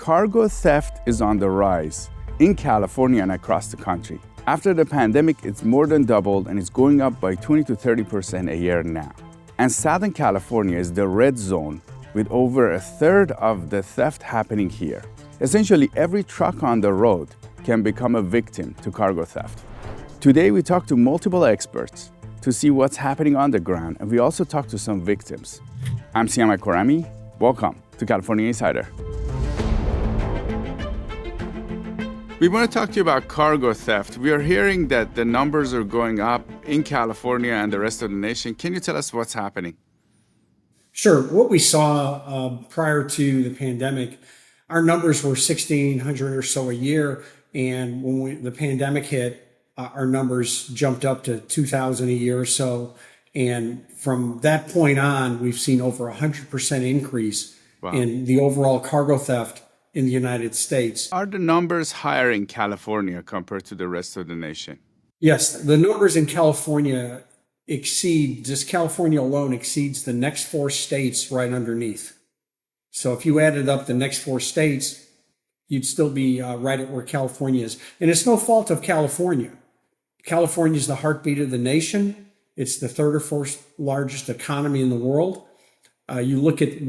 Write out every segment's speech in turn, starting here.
Cargo theft is on the rise in California and across the country. After the pandemic, it's more than doubled and it's going up by 20 to 30% a year now. And Southern California is the red zone with over a third of the theft happening here. Essentially, every truck on the road can become a victim to cargo theft. Today, we talk to multiple experts to see what's happening on the ground, and we also talk to some victims. I'm Siama Korami. Welcome to California Insider. We want to talk to you about cargo theft. We are hearing that the numbers are going up in California and the rest of the nation. Can you tell us what's happening? Sure. What we saw prior to the pandemic, our numbers were 1,600 or so a year. And when the pandemic hit, our numbers jumped up to 2,000 a year or so. And from that point on, we've seen over 100% increase in the overall cargo theft in the United States. Are the numbers higher in California compared to the rest of the nation? Yes, the numbers in California just California alone exceeds the next four states right underneath. So if you added up the next four states, you'd still be right at where California is. And it's no fault of California. California is the heartbeat of the nation. It's the third or fourth largest economy in the world. You look at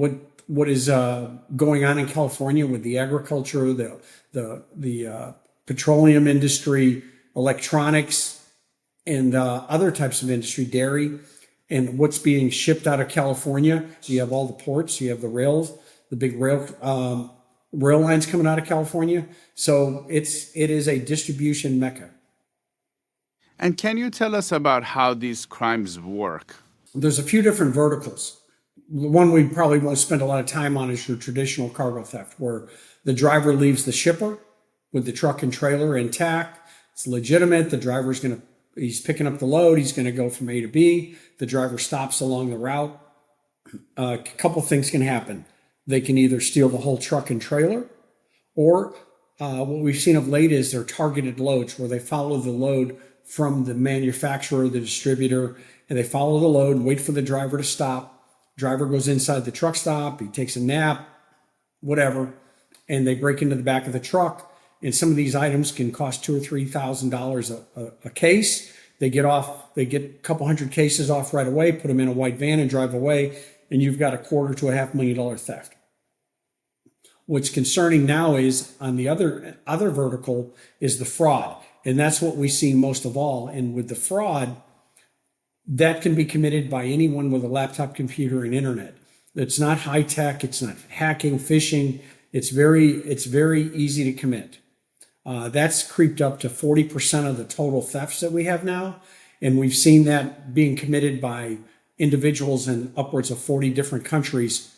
what is going on in California with the agriculture, the petroleum industry, electronics, and other types of industry, dairy, and what's being shipped out of California. So you have all the ports, you have the rails, the big rail lines coming out of California. So it is a distribution mecca. And can you tell us about how these crimes work? There's a few different verticals. The one we probably won't spend a lot of time on is your traditional cargo theft, where the driver leaves the shipper with the truck and trailer intact. It's legitimate. The driver's he's picking up the load. He's going to go from A to B. The driver stops along the route. A couple things can happen. They can either steal the whole truck and trailer, or what we've seen of late is they're targeted loads where they follow the load from the manufacturer, the distributor, and they follow the load and wait for the driver to stop. Driver goes inside the truck stop, he takes a nap, whatever, and they break into the back of the truck. And some of these items can cost $2,000 or $3,000 a case. They get a couple hundred cases off right away, put them in a white van and drive away, and you've got $250,000 to $500,000 theft. What's concerning now is on the other vertical is the fraud. And that's what we see most of all. And with the fraud, that can be committed by anyone with a laptop computer and internet. It's not high tech. It's not hacking, phishing. It's very easy to commit. That's creeped up to 40% of the total thefts that we have now. And we've seen that being committed by individuals in upwards of 40 different countries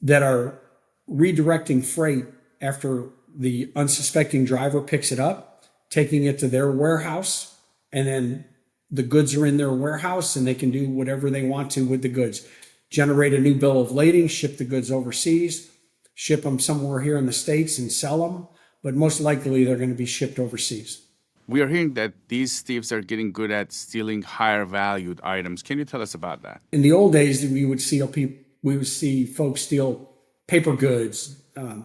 that are redirecting freight after the unsuspecting driver picks it up, taking it to their warehouse, and then the goods are in their warehouse and they can do whatever they want to with the goods. Generate a new bill of lading, ship the goods overseas, ship them somewhere here in the States and sell them. But most likely they're going to be shipped overseas. We are hearing that these thieves are getting good at stealing higher valued items. Can you tell us about that? In the old days, we would see folks steal paper goods,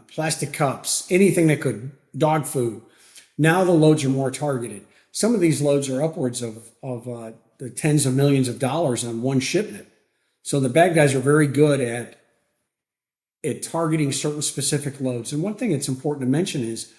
plastic cups, anything that could, dog food. Now the loads are more targeted. Some of these loads are upwards of the tens of millions of dollars on one shipment. So the bad guys are very good at targeting certain specific loads. And one thing that's important to mention is,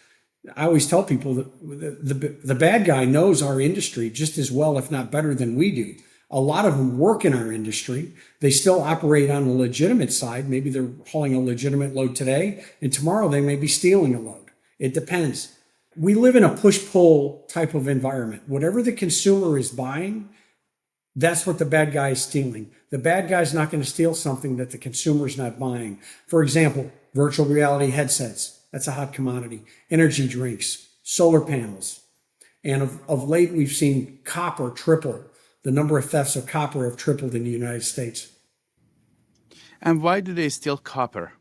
I always tell people that the bad guy knows our industry just as well, if not better than we do. A lot of them work in our industry. They still operate on the legitimate side. Maybe they're hauling a legitimate load today, and tomorrow they may be stealing a load. It depends. We live in a push-pull type of environment. Whatever the consumer is buying, that's what the bad guy is stealing. The bad guy is not going to steal something that the consumer is not buying. For example, virtual reality headsets. That's a hot commodity. Energy drinks, solar panels. And of late, we've seen copper triple. The number of thefts of copper have tripled in the United States. And why do they steal copper?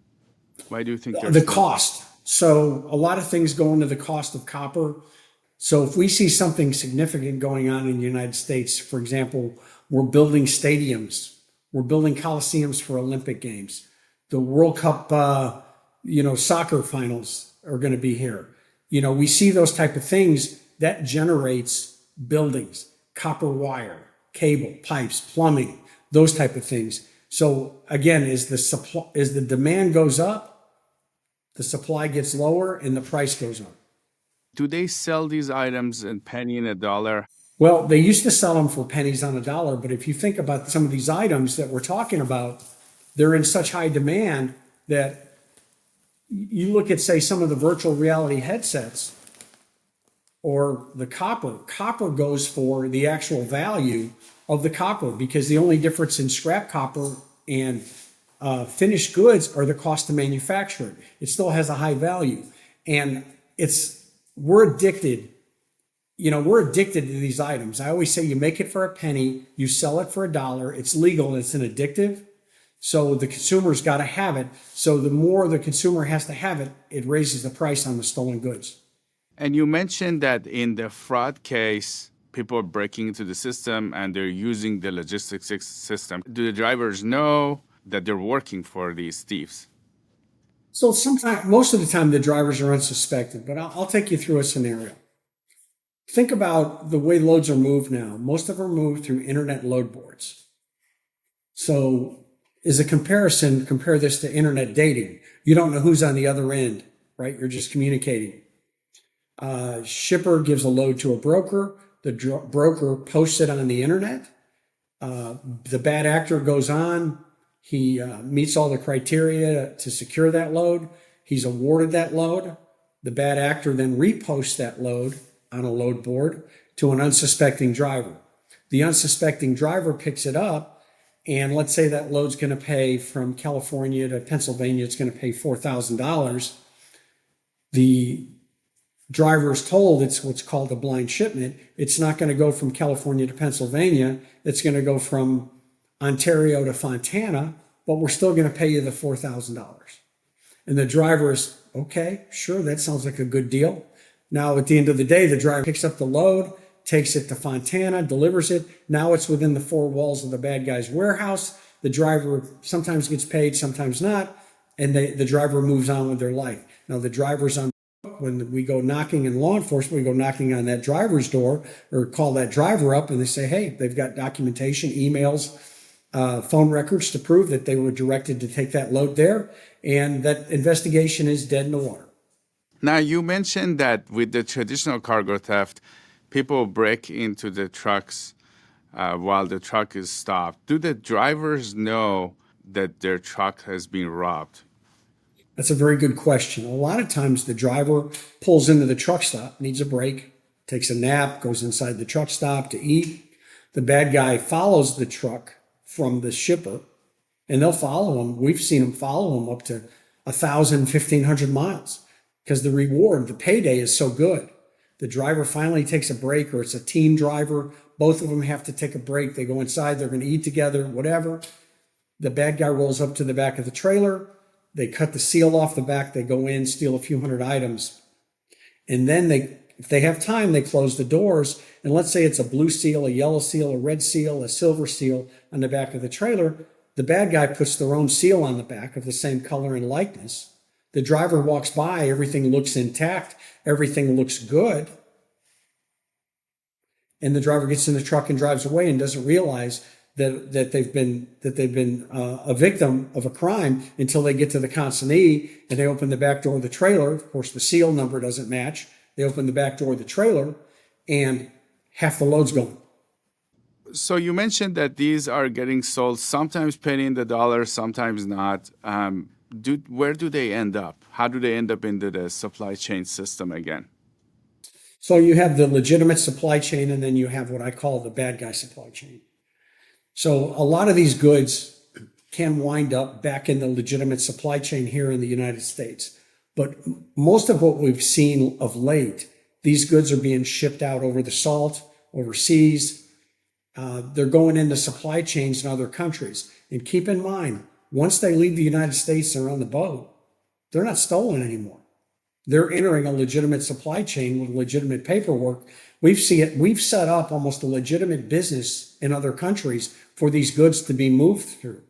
Why do you think they're the cost? So a lot of things go into the cost of copper. So if we see something significant going on in the United States, for example, we're building stadiums, we're building coliseums for Olympic Games. The World Cup soccer finals are going to be here. We see those type of things that generates buildings, copper wire, cable, pipes, plumbing, those type of things. So again, as the demand goes up, the supply gets lower and the price goes up. Do they sell these items in penny and a dollar? Well, they used to sell them for pennies on a dollar, but if you think about some of these items that we're talking about, they're in such high demand that you look at, say, some of the virtual reality headsets or the copper goes for the actual value of the copper, because the only difference in scrap copper and finished goods are the cost to manufacture it. It still has a high value, and we're addicted. We're addicted to these items. I always say you make it for a penny, you sell it for a dollar. It's legal and it's an addictive. So the consumer's got to have it. So the more the consumer has to have it, it raises the price on the stolen goods. And you mentioned that in the fraud case, people are breaking into the system and they're using the logistics system. Do the drivers know that they're working for these thieves? So most of the time, the drivers are unsuspected, but I'll take you through a scenario. Think about the way loads are moved now. Most of them are moved through internet load boards. So as a comparison, compare this to internet dating. You don't know who's on the other end, right? You're just communicating. Shipper gives a load to a broker. The broker posts it on the internet. The bad actor goes on. He meets all the criteria to secure that load. He's awarded that load. The bad actor then reposts that load on a load board to an unsuspecting driver. The unsuspecting driver picks it up, and let's say that load's going to pay from California to Pennsylvania, it's going to pay $4,000. The driver is told it's what's called a blind shipment. It's not going to go from California to Pennsylvania. It's going to go from Ontario to Fontana, but we're still going to pay you the $4,000. And the driver is, okay, sure, that sounds like a good deal. Now, at the end of the day, the driver picks up the load, takes it to Fontana, delivers it. Now it's within the four walls of the bad guy's warehouse. The driver sometimes gets paid, sometimes not, and the driver moves on with their life. Now, the driver's on. When we go knocking in law enforcement, we go knocking on that driver's door or call that driver up, and they say, hey, they've got documentation, emails, phone records to prove that they were directed to take that load there, and that investigation is dead in the water. Now, you mentioned that with the traditional cargo theft, people break into the trucks while the truck is stopped. Do the drivers know that their truck has been robbed? That's a very good question. A lot of times the driver pulls into the truck stop, needs a break, takes a nap, goes inside the truck stop to eat. The bad guy follows the truck from the shipper, and they'll follow him. We've seen them follow him up to 1,000, 1,500 miles because the reward, the payday is so good. The driver finally takes a break, or it's a team driver. Both of them have to take a break. They go inside, they're going to eat together, whatever. The bad guy rolls up to the back of the trailer. They cut the seal off the back. They go in, steal a few hundred items. And then if they have time, they close the doors. And let's say it's a blue seal, a yellow seal, a red seal, a silver seal on the back of the trailer. The bad guy puts their own seal on the back of the same color and likeness. The driver walks by, everything looks intact, everything looks good. And the driver gets in the truck and drives away and doesn't realize that they've been a victim of a crime until they get to the consignee and they open the back door of the trailer. Of course, the seal number doesn't match. They open the back door of the trailer and half the load's gone. So you mentioned that these are getting sold, sometimes penny in the dollar, sometimes not. Where do they end up? How do they end up into the supply chain system again? So you have the legitimate supply chain, and then you have what I call the bad guy supply chain. So a lot of these goods can wind up back in the legitimate supply chain here in the United States. But most of what we've seen of late, these goods are being shipped out over the salt, overseas. They're going into supply chains in other countries. And keep in mind, once they leave the United States, they're on the boat, they're not stolen anymore. They're entering a legitimate supply chain with legitimate paperwork. We've set up almost a legitimate business in other countries for these goods to be moved through.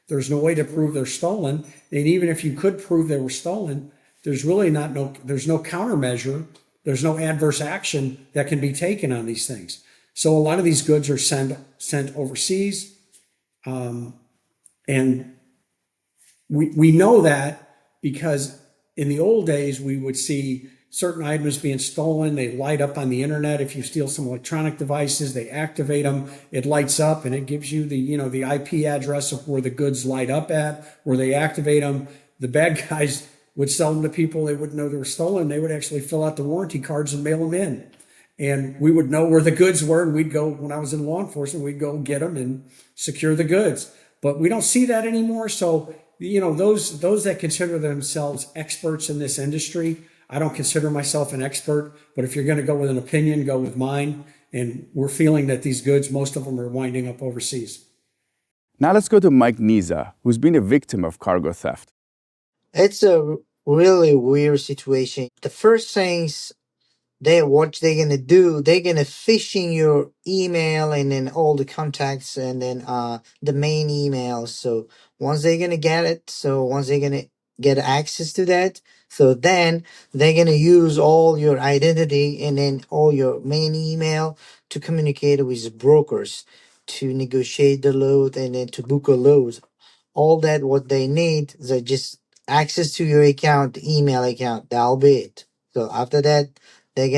There's no way to prove they're stolen. And even if you could prove they were stolen, there's no countermeasure. There's no adverse action that can be taken on these things. So a lot of these goods are sent overseas. And we know that because in the old days, we would see certain items being stolen. They light up on the internet. If you steal some electronic devices, they activate them. It lights up and it gives you the IP address of where the goods light up at, where they activate them. The bad guys would sell them to people they wouldn't know they were stolen. They would actually fill out the warranty cards and mail them in. And we would know where the goods were, and we'd go, when I was in law enforcement, we'd go get them and secure the goods. But we don't see that anymore. So, those that consider themselves experts in this industry, I don't consider myself an expert, but if you're going to go with an opinion, go with mine. And we're feeling that these goods, most of them are winding up overseas. Now let's go to Mike Niza, who's been a victim of cargo theft. It's a really weird situation. The first things what they're gonna do, they're gonna phishing your email and then all the contacts and then the main emails. So once they're gonna get it, so once they're gonna get access to that, so then they're gonna use all your identity and then all your main email to communicate with brokers to negotiate the load and then to book a load. All that what they need is just access to your account, email account. That'll be it. So after that, they're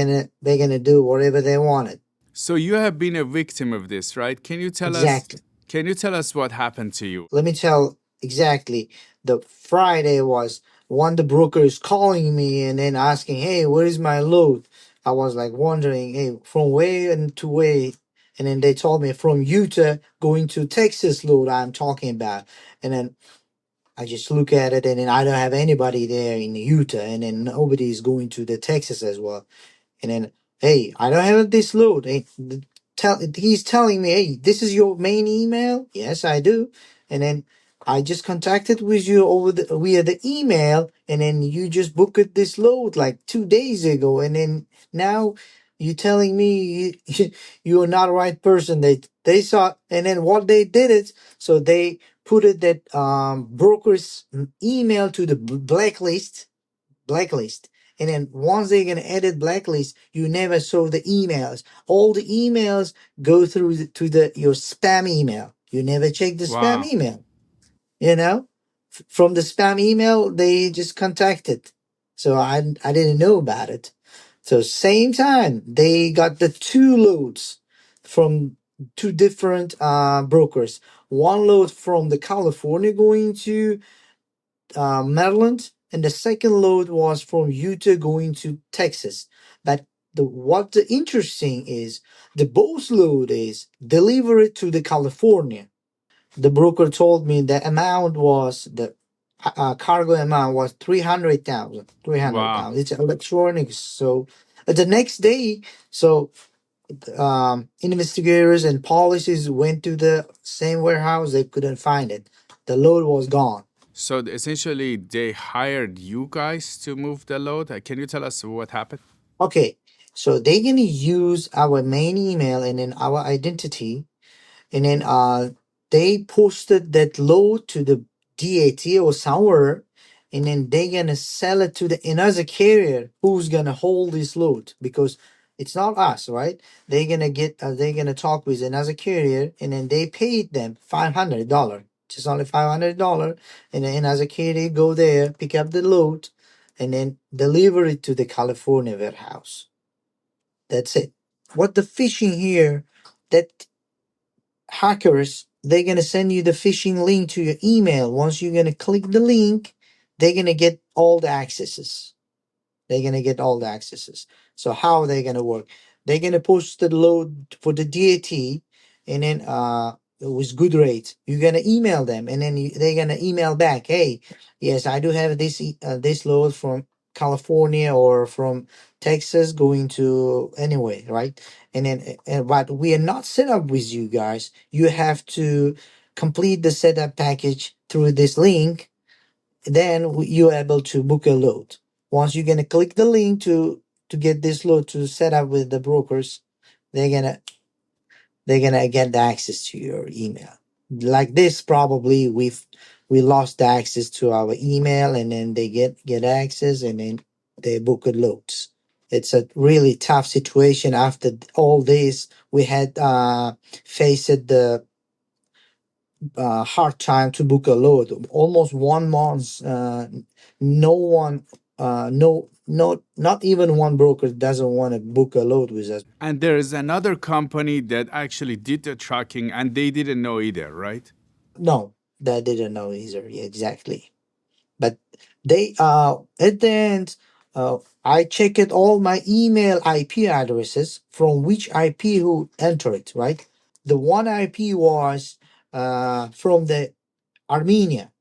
gonna do whatever they wanted. So you have been a victim of this, right? Exactly. Can you tell us what happened to you? Let me tell exactly. The Friday was one the broker is calling me and then asking, "Hey, where is my load?" I was like wondering, "Hey, from where and to where?" And then they told me from Utah going to Texas load I'm talking about. And then I just look at it and then I don't have anybody there in Utah and then nobody is going to the Texas as well. And then, hey, I don't have this load. Hey, he's telling me, hey, this is your main email. Yes, I do. And then I just contacted with you via the email, and then you just booked this load like 2 days ago, and then now you telling me you are not the right person. They saw, and then what they did is so they put it that broker's email to the blacklist. And then once they're gonna edit blacklist, you never saw the emails. All the emails go through to the your spam email. You never check the spam Wow. email. You know, from the spam email they just contacted. So I didn't know about it. So same time they got the two loads from two different brokers. One load from the California going to Maryland, and the second load was from Utah going to Texas. But the interesting is the both load is deliver it to the California. The broker told me the amount was the cargo amount was 300,000. Wow. It's electronics. So the next day, so investigators and policies went to the same warehouse. They couldn't find it. The load was gone. So essentially, they hired you guys to move the load. Can you tell us what happened? Okay, so they're gonna use our main email and then our identity, and then they posted that load to the DAT or somewhere, and then they're gonna sell it to the another carrier who's gonna hold this load because it's not us, right? They're gonna talk with another carrier, and then they paid them $500, just only $500, and then another carrier go there, pick up the load, and then deliver it to the California warehouse. That's it. What the phishing here, that hackers, they're gonna send you the phishing link to your email. Once you're gonna click the link, they're gonna get all the accesses. They're gonna get all the accesses. So how are they gonna work? They're gonna post the load for the DAT, and then with good rate, you're gonna email them, and then they're gonna email back, hey, yes, I do have this load from California or from Texas going to anyway, right? And then but we are not set up with you guys. You have to complete the setup package through this link, then you're able to book a load. Once you're gonna click the link to get this load to set up with the brokers, they're gonna get the access to your email. like this, probably we lost access to our email, and then they get access, and then they book a loads. It's a really tough situation. After all this, we had faced the hard time to book a load. Almost 1 month, no one, not even one broker doesn't want to book a load with us. And there is another company that actually did the tracking and they didn't know either, right? No, that didn't know either. Yeah, exactly. But they at the end, I checked all my email IP addresses from which IP who entered, right? The one IP was from the Armenia.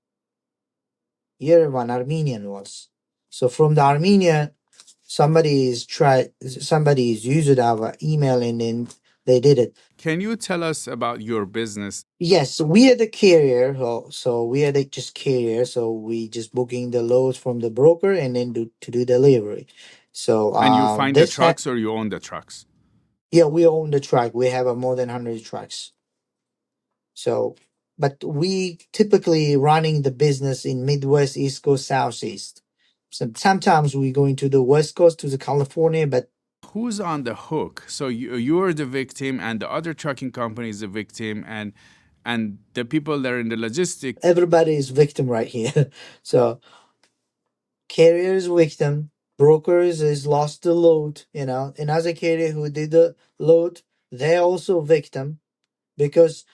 Yerevan, Armenian was. So from the Armenia, somebody is used our email, and then they did it. Can you tell us about your business? Yes, we are the carrier. So we are the just carrier. So we just booking the loads from the broker, and then to do delivery. So And you find the this trucks or you own the trucks? yeah, we own the truck. We have a more than 100 trucks. So, but we typically running the business in Midwest, East Coast, Southeast. So sometimes we go into the West Coast to the California, but Who's on the hook? So you're the victim and the other trucking company is the victim and the people that are in the logistics. everybody is victim right here. So carrier is victim, brokers is lost the load, and as a carrier who did the load, they're also victim because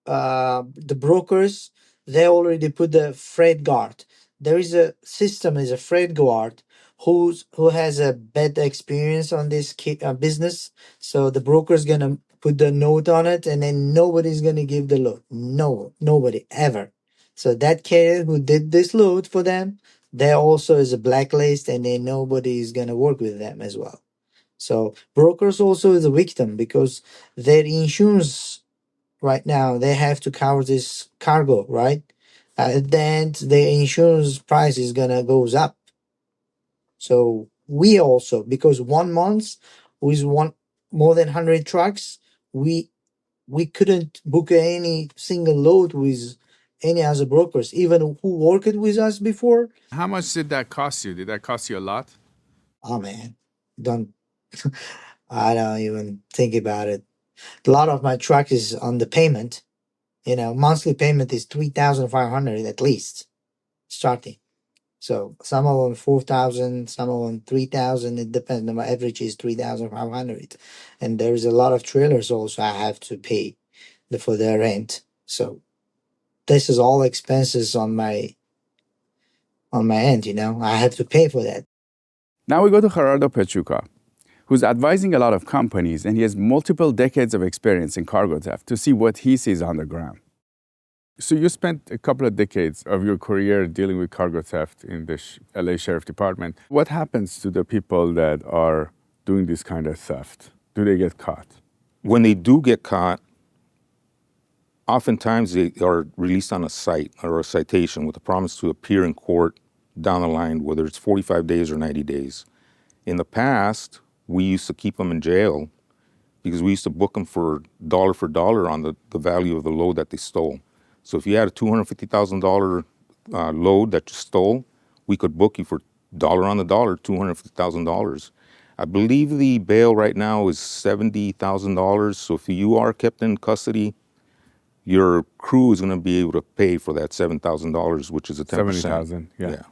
the brokers, they already put the freight guard. There is a system, is a freight guard who has a bad experience on this business. So the broker's gonna put the note on it, and then nobody's gonna give the load. No, nobody ever. So that carrier who did this load for them, there also is a blacklist, and then nobody is gonna work with them as well. So brokers also is a victim because their insurance right now they have to cover this cargo, right? Then the insurance price is gonna goes up. So we also, because 1 month with one more than 100 trucks, we couldn't book any single load with any other brokers, even who worked with us before. How much did that cost you? Did that cost you a lot? Oh man, don't I don't even think about it. A lot of my truck is on the payment. Monthly payment is 3,500 at least starting. So some of them 4,000, some of them 3,000. It depends. My average is 3,500, and there's a lot of trailers also I have to pay for their rent. So this is all expenses on my end. I have to pay for that. Now we go to Gerardo Pachuca, who's advising a lot of companies and he has multiple decades of experience in cargo theft to see what he sees on the ground. So you spent a couple of decades of your career dealing with cargo theft in the LA Sheriff Department. What happens to the people that are doing this kind of theft? Do they get caught? When they do get caught, oftentimes they are released on a cite or a citation with a promise to appear in court down the line, whether it's 45 days or 90 days. In the past, we used to keep them in jail because we used to book them for dollar on the value of the load that they stole. So if you had a $250,000 load that you stole, we could book you for dollar on the dollar, $250,000. I believe the bail right now is $70,000. So if you are kept in custody, your crew is going to be able to pay for that $7,000, which is a 10%. 70,000, yeah.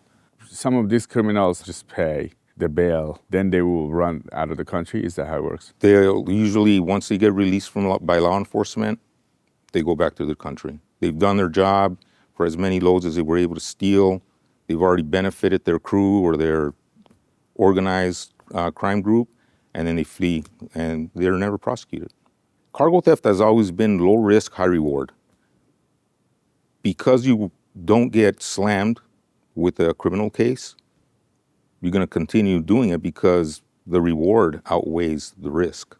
Some of these criminals just pay the bail, then they will run out of the country. Is that how it works? They'll usually, once they get released by law enforcement, they go back to their country. They've done their job for as many loads as they were able to steal. They've already benefited their crew or their organized crime group, and then they flee, and they're never prosecuted. Cargo theft has always been low risk, high reward. Because you don't get slammed with a criminal case, you're going to continue doing it because the reward outweighs the risk.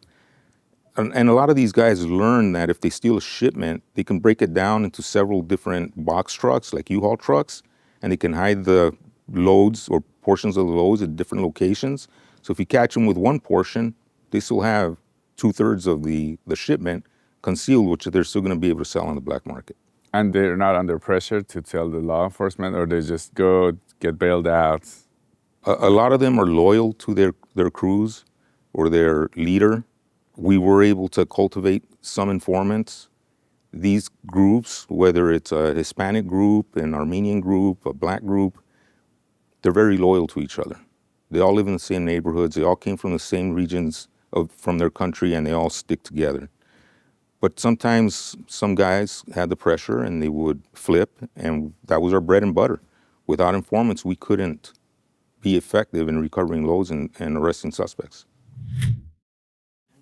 And a lot of these guys learn that if they steal a shipment, they can break it down into several different box trucks, like U-Haul trucks, and they can hide the loads or portions of the loads at different locations. So if you catch them with one portion, they still have 2/3 of the shipment, concealed, which they're still going to be able to sell on the black market. And they're not under pressure to tell the law enforcement, or they just go get bailed out? A lot of them are loyal to their crews or their leader. We were able to cultivate some informants. These groups, whether it's a Hispanic group, an Armenian group, a black group, they're very loyal to each other. They all live in the same neighborhoods. They all came from the same regions from their country, and they all stick together. But sometimes some guys had the pressure and they would flip, and that was our bread and butter. Without informants, we couldn't be effective in recovering loads and arresting suspects.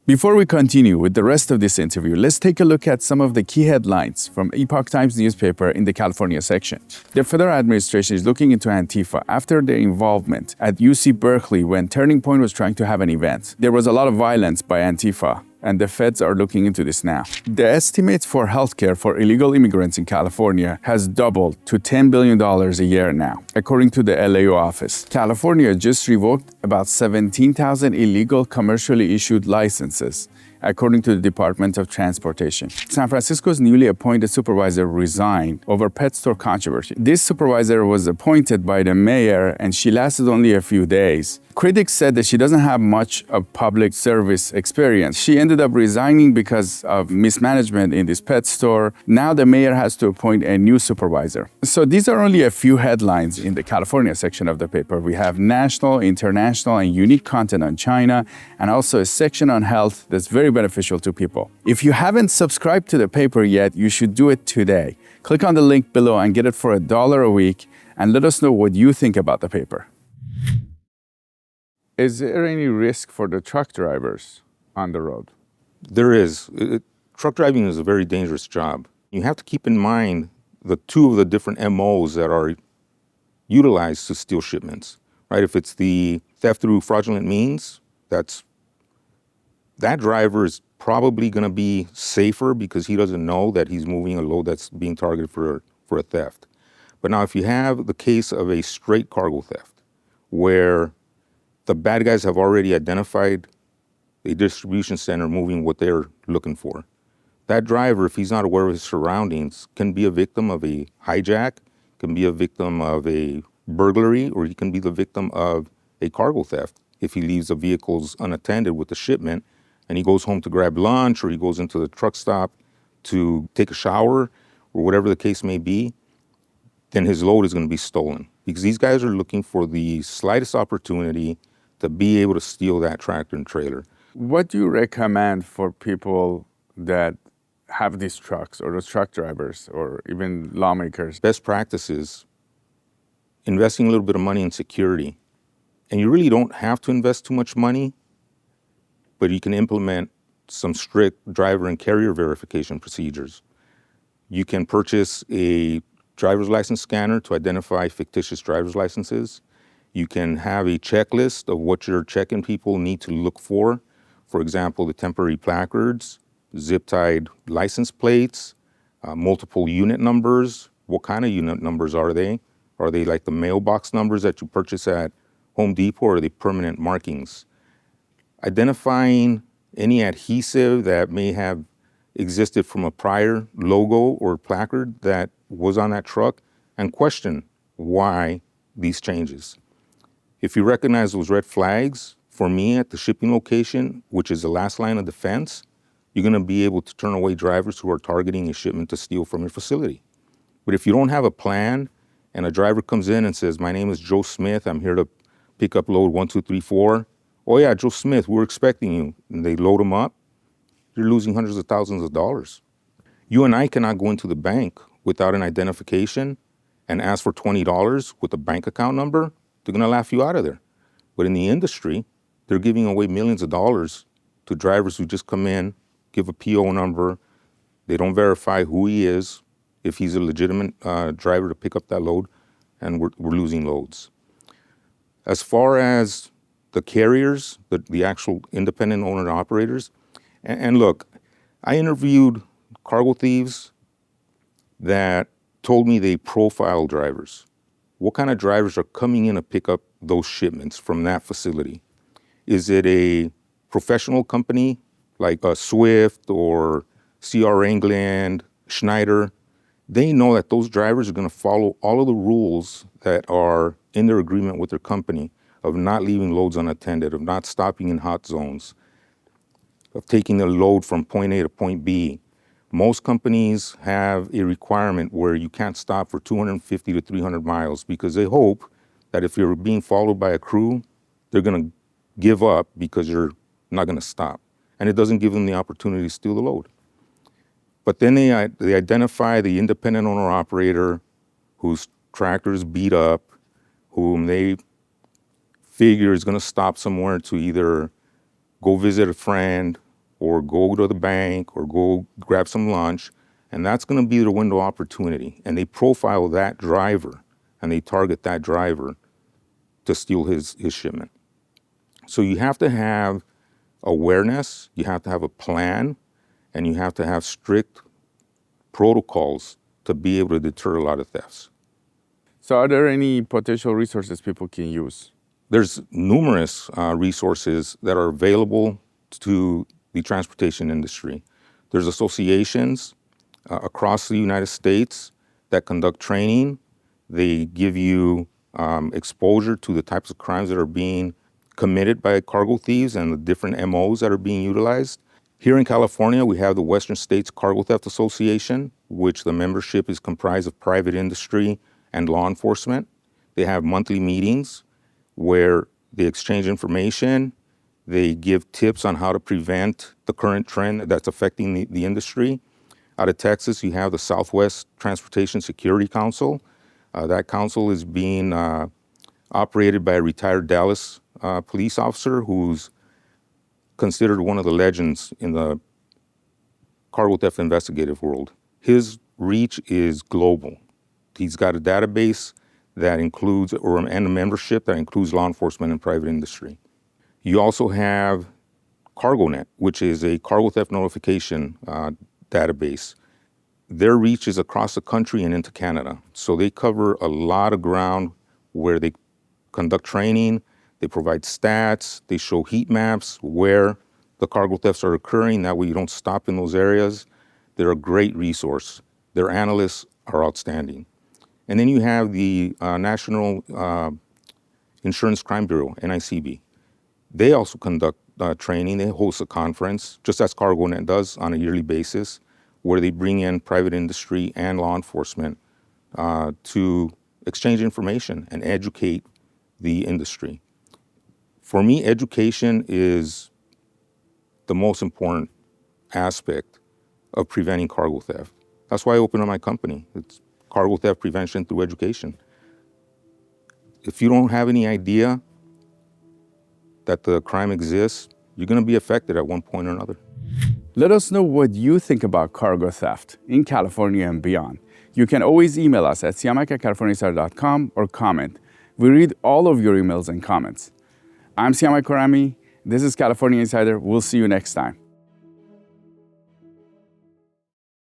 Before we continue with the rest of this interview, let's take a look at some of the key headlines from Epoch Times newspaper in the California section. The federal administration is looking into Antifa after their involvement at UC Berkeley when Turning Point was trying to have an event. There was a lot of violence by Antifa, and the feds are looking into this now. The estimate for healthcare for illegal immigrants in California has doubled to $10 billion a year now, according to the LAO office. California just revoked about 17,000 illegal commercially issued licenses, according to the Department of Transportation. San Francisco's newly appointed supervisor resigned over pet store controversy. This supervisor was appointed by the mayor, and she lasted only a few days. Critics said that she doesn't have much of public service experience. She ended up resigning because of mismanagement in this pet store. Now the mayor has to appoint a new supervisor. So these are only a few headlines in the California section of the paper. We have national, international, and unique content on China, and also a section on health that's very beneficial to people. If you haven't subscribed to the paper yet, you should do it today. Click on the link below and get it for $1 a week, and let us know what you think about the paper. Is there any risk for the truck drivers on the road? There is. Truck driving is a very dangerous job. You have to keep in mind the two of the different MOs that are utilized to steal shipments, right? If it's the theft through fraudulent means, that driver is probably going to be safer because he doesn't know that he's moving a load that's being targeted for a theft. But now if you have the case of a straight cargo theft where the bad guys have already identified a distribution center moving what they're looking for, that driver, if he's not aware of his surroundings, can be a victim of a hijack, can be a victim of a burglary, or he can be the victim of a cargo theft if he leaves the vehicles unattended with the shipment and he goes home to grab lunch, or he goes into the truck stop to take a shower, or whatever the case may be, then his load is going to be stolen. Because these guys are looking for the slightest opportunity to be able to steal that tractor and trailer. What do you recommend for people that have these trucks, or those truck drivers, or even lawmakers? Best practices, investing a little bit of money in security. And you really don't have to invest too much money, but you can implement some strict driver and carrier verification procedures. You can purchase a driver's license scanner to identify fictitious driver's licenses. You can have a checklist of what your check-in people need to look for. For example, the temporary placards, zip-tied license plates, multiple unit numbers. What kind of unit numbers are they? Are they like the mailbox numbers that you purchase at Home Depot, or are they permanent markings? Identifying any adhesive that may have existed from a prior logo or placard that was on that truck, and question why these changes. If you recognize those red flags, for me at the shipping location, which is the last line of defense, you're going to be able to turn away drivers who are targeting a shipment to steal from your facility. But if you don't have a plan, and a driver comes in and says, "My name is Joe Smith, I'm here to pick up load 1, 2, 3, 4. "Oh yeah, Joe Smith, we're expecting you." And they load them up, you're losing hundreds of thousands of dollars. You and I cannot go into the bank without an identification and ask for $20 with a bank account number. They're going to laugh you out of there. But in the industry, they're giving away millions of dollars to drivers who just come in, give a PO number. They don't verify who he is, if he's a legitimate driver to pick up that load, and we're losing loads. As far as the carriers, the actual independent owner operators, and look, I interviewed cargo thieves that told me they profile drivers. What kind of drivers are coming in to pick up those shipments from that facility? Is it a professional company like a Swift or CR England, Schneider, they know that those drivers are going to follow all of the rules that are in their agreement with their company of not leaving loads unattended, of not stopping in hot zones, of taking a load from point A to point B. Most companies have a requirement where you can't stop for 250 to 300 miles because they hope that if you're being followed by a crew, they're going to give up because you're not going to stop. And it doesn't give them the opportunity to steal the load. But then they identify the independent owner operator whose tractor is beat up, whom they figure is going to stop somewhere to either go visit a friend or go to the bank or go grab some lunch. And that's going to be their window of opportunity. And they profile that driver and they target that driver to steal his shipment. So you have to have awareness, you have to have a plan, and you have to have strict protocols to be able to deter a lot of thefts. So are there any potential resources people can use? There's numerous resources that are available to the transportation industry. There's associations across the United States that conduct training. They give you exposure to the types of crimes that are being committed by cargo thieves and the different MOs that are being utilized. Here in California, we have the Western States Cargo Theft Association, which the membership is comprised of private industry and law enforcement. They have monthly meetings where they exchange information, they give tips on how to prevent the current trend that's affecting the industry. Out of Texas, you have the Southwest Transportation Security Council. That council is being operated by a retired Dallas police officer who's considered one of the legends in the cargo theft investigative world. His reach is global. He's got a database that includes, and a membership that includes law enforcement and private industry. You also have CargoNet, which is a cargo theft notification database. Their reach is across the country and into Canada. So they cover a lot of ground where they conduct training, they provide stats, they show heat maps where the cargo thefts are occurring. That way you don't stop in those areas. They're a great resource. Their analysts are outstanding. And then you have the National Insurance Crime Bureau, NICB. They also conduct training. They host a conference, just as CargoNet does on a yearly basis, where they bring in private industry and law enforcement to exchange information and educate the industry. For me, education is the most important aspect of preventing cargo theft. That's why I opened up my company. It's cargo theft prevention through education. If you don't have any idea that the crime exists, you're going to be affected at one point or another. Let us know what you think about cargo theft in California and beyond. You can always email us at siamak@californiainsider.com or comment. We read all of your emails and comments. I'm Siamak Karami. This is California Insider. We'll see you next time.